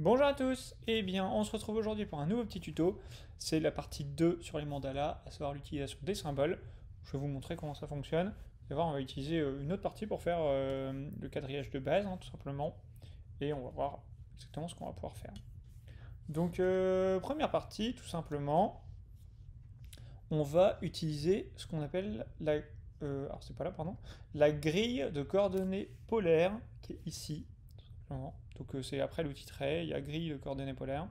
Bonjour à tous, eh bien on se retrouve aujourd'hui pour un nouveau petit tuto, c'est la partie 2 sur les mandalas, à savoir l'utilisation des symboles. Je vais vous montrer comment ça fonctionne. Vous allez voir, on va utiliser une autre partie pour faire le quadrillage de base, tout simplement, et on va voir exactement ce qu'on va pouvoir faire. Donc première partie, tout simplement, on va utiliser ce qu'on appelle alors c'est pas là, pardon, la grille de coordonnées polaires qui est ici. Donc c'est après l'outil trait, il y a grille de coordonnées polaires.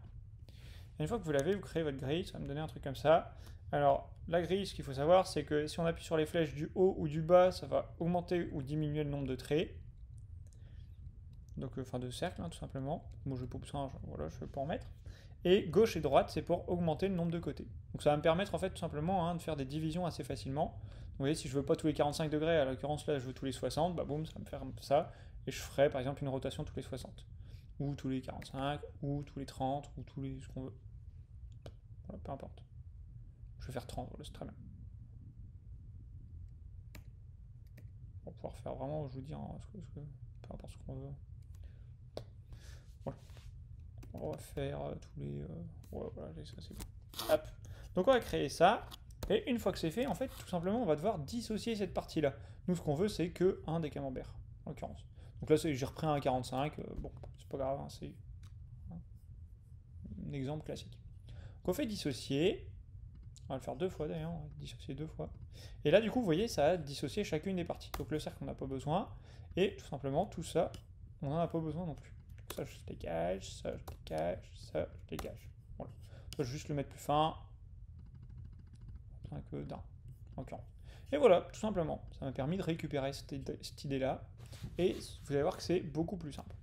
Et une fois que vous l'avez, vous créez votre grille, ça va me donner un truc comme ça. Alors la grille, ce qu'il faut savoir, c'est que si on appuie sur les flèches du haut ou du bas, ça va augmenter ou diminuer le nombre de traits. Donc enfin de cercles, tout simplement. Moi je n'ai pas besoin, voilà, je ne vais pas en mettre. Et gauche et droite, c'est pour augmenter le nombre de côtés. Donc ça va me permettre en fait tout simplement de faire des divisions assez facilement. Vous voyez, si je veux pas tous les 45 degrés, à l'occurrence là je veux tous les 60, bah boum, ça va me faire ça. Et je ferai par exemple une rotation tous les 60. Ou tous les 45, ou tous les 30, ou tous les... ce qu'on veut. Voilà, peu importe. Je vais faire 30, voilà, c'est très bien. On va pouvoir faire vraiment, je vous dis, peu importe ce qu'on veut. Voilà. On va faire tous les... ouais, voilà, ça c'est bon. Hop. Donc on va créer ça. Et une fois que c'est fait, en fait, tout simplement, on va devoir dissocier cette partie-là. Nous, ce qu'on veut, c'est que un des camemberts, en l'occurrence. Donc là, j'ai repris un 45. Bon, c'est pas grave, c'est un exemple classique. Donc on fait dissocier. On va le faire deux fois d'ailleurs, on va dissocier deux fois. Et là, du coup, vous voyez, ça a dissocié chacune des parties. Donc le cercle, on n'a pas besoin. Et tout simplement, tout ça, on n'en a pas besoin non plus. Donc ça, je dégage, ça, je dégage, ça, je dégage. Voilà. Je vais juste le mettre plus fin. Pas que d'un. Et voilà, tout simplement. Ça m'a permis de récupérer cette idée-là. Et vous allez voir que c'est beaucoup plus simple.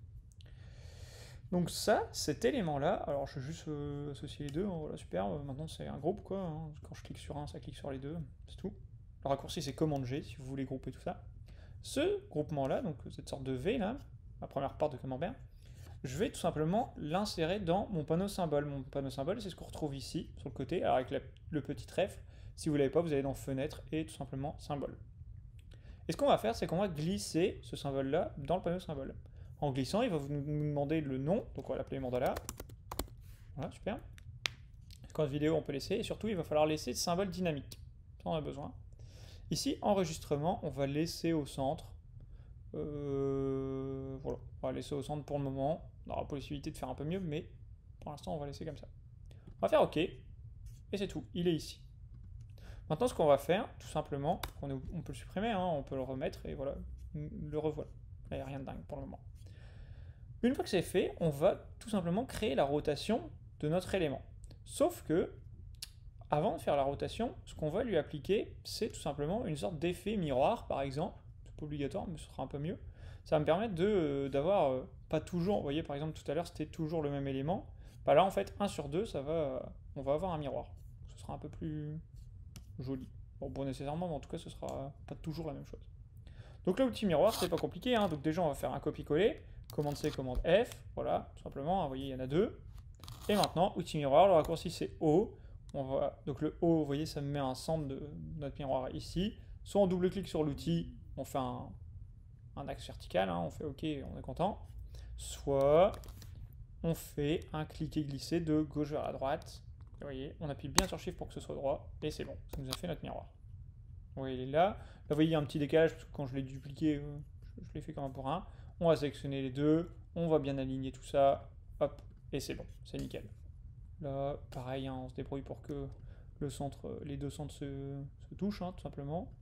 Donc ça, cet élément-là, alors je vais juste associer les deux, voilà, super, maintenant c'est un groupe quoi, quand je clique sur un, ça clique sur les deux, c'est tout. Le raccourci c'est commande G si vous voulez grouper tout ça. Ce groupement-là, donc cette sorte de V là, la première part de camembert, je vais tout simplement l'insérer dans mon panneau symbole. Mon panneau symbole, c'est ce qu'on retrouve ici, sur le côté, alors avec le petit trèfle. Si vous ne l'avez pas, vous allez dans fenêtre et tout simplement symbole. Et ce qu'on va faire, c'est qu'on va glisser ce symbole-là dans le panneau symbole. En glissant, il va nous demander le nom, donc on va l'appeler mandala. Voilà, super. Quand vidéo, on peut laisser, et surtout, il va falloir laisser le symbole dynamique. Ça, on a besoin. Ici, enregistrement, on va laisser au centre. Voilà, on va laisser au centre pour le moment. On aura la possibilité de faire un peu mieux, mais pour l'instant, on va laisser comme ça. On va faire OK, et c'est tout, il est ici. Maintenant, ce qu'on va faire, tout simplement, on peut le supprimer, on peut le remettre, et voilà, le revoilà. Là, il n'y a rien de dingue pour le moment. Une fois que c'est fait, on va tout simplement créer la rotation de notre élément. Sauf que, avant de faire la rotation, ce qu'on va lui appliquer, c'est tout simplement une sorte d'effet miroir, par exemple. C'est pas obligatoire, mais ce sera un peu mieux. Ça va me permettre d'avoir pas toujours, vous voyez par exemple tout à l'heure c'était toujours le même élément. Bah là en fait 1 sur 2, on va avoir un miroir. Ce sera un peu plus joli. Bon, pas nécessairement, mais en tout cas ce sera pas toujours la même chose. Donc l'outil miroir, c'est pas compliqué, donc déjà on va faire un copier-coller, commande C, commande F, voilà, tout simplement, vous voyez il y en a deux. Et maintenant, outil miroir, le raccourci c'est O. Donc le O, vous voyez, ça me met un centre de notre miroir ici. Soit on double-clique sur l'outil, on fait un axe vertical, on fait OK, on est content. Soit on fait un cliquer-glisser de gauche vers la droite. Vous voyez, on appuie bien sur Shift pour que ce soit droit, et c'est bon, ça nous a fait notre miroir. Vous voyez, il est là. Là, vous voyez, il y a un petit décalage, parce que quand je l'ai dupliqué, je l'ai fait comme un pour un. On va sélectionner les deux, on va bien aligner tout ça, hop, et c'est bon, c'est nickel. Là, pareil, on se débrouille pour que les deux centres se touchent, tout simplement.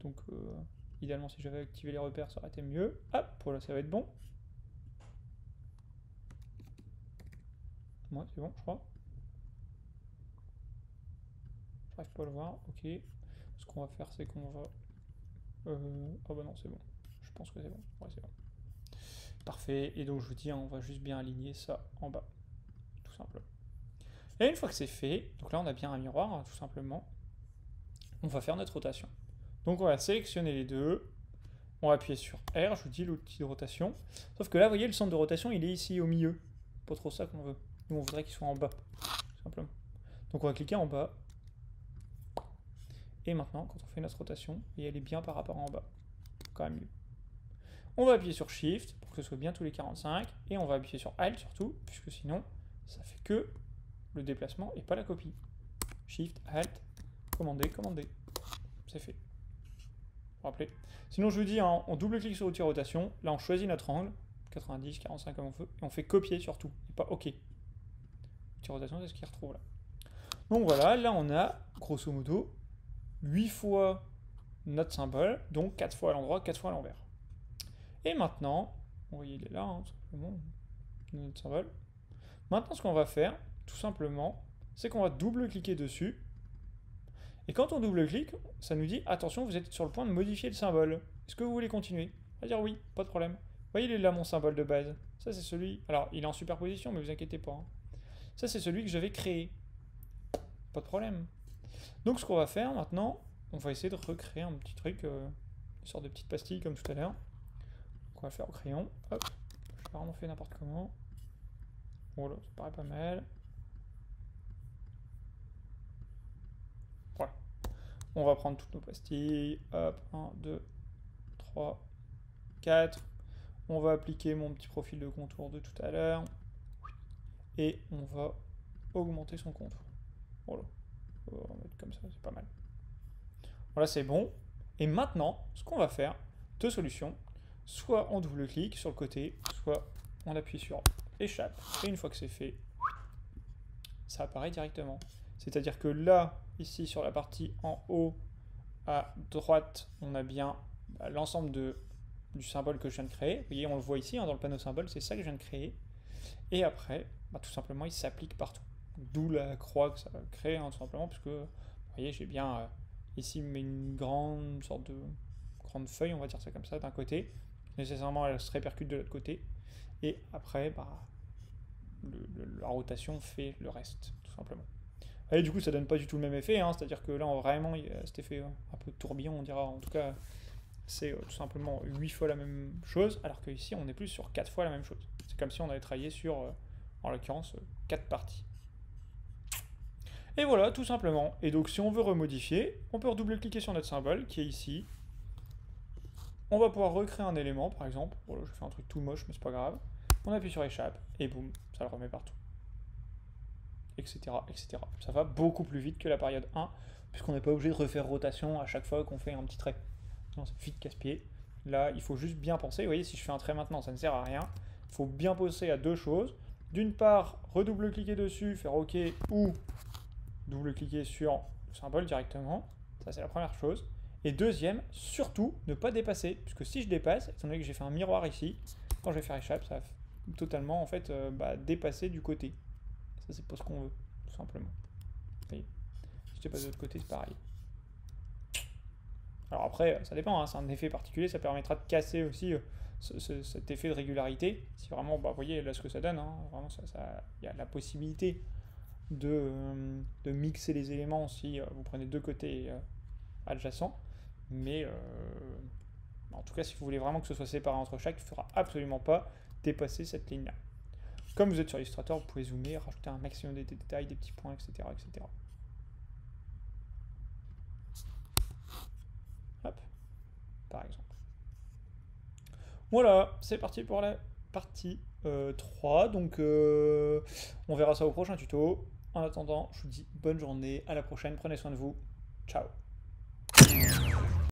Donc, idéalement, si j'avais activé les repères, ça aurait été mieux. Hop, voilà, ça va être bon. Ouais, c'est bon, je crois. J'arrive pas à le voir, ok. Ce qu'on va faire, c'est qu'on va... oh bah non, c'est bon. Je pense que c'est bon. Ouais, c'est bon. Parfait, et donc je vous dis, on va juste bien aligner ça en bas, tout simplement. Et une fois que c'est fait, donc là on a bien un miroir, tout simplement, on va faire notre rotation. Donc on va sélectionner les deux, on va appuyer sur R, je vous dis l'outil de rotation, sauf que là vous voyez le centre de rotation il est ici au milieu, pas trop ça qu'on veut, nous on voudrait qu'il soit en bas, tout simplement. Donc on va cliquer en bas, et maintenant quand on fait notre rotation, et elle est bien par rapport à en bas, quand même mieux. On va appuyer sur Shift pour que ce soit bien tous les 45, et on va appuyer sur Alt surtout, puisque sinon, ça fait que le déplacement et pas la copie. Shift, Alt, commander, commander. C'est fait. Rappelez. Sinon, je vous dis, hein, on double-clique sur l'outil rotation, là on choisit notre angle, 90, 45 comme on veut, et on fait copier surtout, et pas OK. L'outil rotation, c'est ce qu'il retrouve là. Donc voilà, là on a, grosso modo, 8 fois notre symbole, donc 4 fois à l'endroit, 4 fois à l'envers. Et maintenant, vous voyez, il est là, hein, tout simplement, notre symbole. Maintenant, ce qu'on va faire, tout simplement, c'est qu'on va double-cliquer dessus. Et quand on double-clique, ça nous dit, attention, vous êtes sur le point de modifier le symbole. Est-ce que vous voulez continuer? On va dire oui, pas de problème. Vous voyez, il est là, mon symbole de base. Ça, c'est celui... Alors, il est en superposition, mais vous inquiétez pas. Hein. Ça, c'est celui que j'avais créé. Pas de problème. Donc, ce qu'on va faire maintenant, on va essayer de recréer un petit truc, une sorte de petite pastille comme tout à l'heure. On va faire au crayon. Hop. Je vraiment fait n'importe comment. Voilà, ça paraît pas mal. Voilà. On va prendre toutes nos pastilles. Hop, 1, 2, 3, 4. On va appliquer mon petit profil de contour de tout à l'heure. Et on va augmenter son contour. Voilà. On va mettre comme ça, c'est pas mal. Voilà, c'est bon. Et maintenant, ce qu'on va faire, deux solutions. Soit on double-clique sur le côté, soit on appuie sur échappe. Et une fois que c'est fait, ça apparaît directement. C'est-à-dire que là, ici, sur la partie en haut, à droite, on a bien l'ensemble du symbole que je viens de créer. Vous voyez, on le voit ici, hein, dans le panneau symbole, c'est ça que je viens de créer. Et après, tout simplement, il s'applique partout. D'où la croix que ça crée, hein, tout simplement, puisque, vous voyez, j'ai bien ici une grande sorte de grande feuille, on va dire ça comme ça, d'un côté. Nécessairement, elle se répercute de l'autre côté. Et après, la rotation fait le reste, tout simplement. Et du coup, ça donne pas du tout le même effet, hein, c'est-à-dire que là, vraiment, il y a cet effet un peu tourbillon, on dira. En tout cas, c'est tout simplement 8 fois la même chose, alors qu'ici, on est plus sur 4 fois la même chose. C'est comme si on avait travaillé sur, en l'occurrence, 4 parties. Et voilà, tout simplement. Et donc, si on veut remodifier, on peut redouble-cliquer sur notre symbole, qui est ici. On va pouvoir recréer un élément, par exemple. Voilà, je fais un truc tout moche, mais c'est pas grave. On appuie sur échappe, et boum, ça le remet partout. Etc., etc. Ça va beaucoup plus vite que la période 1, puisqu'on n'est pas obligé de refaire rotation à chaque fois qu'on fait un petit trait. Non, c'est vite casse-pied. Là, il faut juste bien penser. Vous voyez, si je fais un trait maintenant, ça ne sert à rien. Il faut bien penser à deux choses. D'une part, redouble-cliquer dessus, faire OK, ou double-cliquer sur le symbole directement. Ça, c'est la première chose. Et deuxième, surtout, ne pas dépasser. Puisque si je dépasse, étant donné que j'ai fait un miroir ici, quand je vais faire échappe, ça va totalement en fait, dépasser du côté. Ça, c'est pas ce qu'on veut, tout simplement. Vous voyez, si je dépasse de l'autre côté, c'est pareil. Alors après, ça dépend, hein, c'est un effet particulier, ça permettra de casser aussi cet effet de régularité. Si vraiment, vous voyez là ce que ça donne, hein, vraiment, y a la possibilité de mixer les éléments si vous prenez deux côtés adjacents. Mais en tout cas, si vous voulez vraiment que ce soit séparé entre chaque, il ne faudra absolument pas dépasser cette ligne-là. Comme vous êtes sur Illustrator, vous pouvez zoomer, rajouter un maximum de détails, des petits points, etc. etc. Hop, par exemple. Voilà, c'est parti pour la partie 3. Donc, on verra ça au prochain tuto. En attendant, je vous dis bonne journée, à la prochaine, prenez soin de vous. Ciao.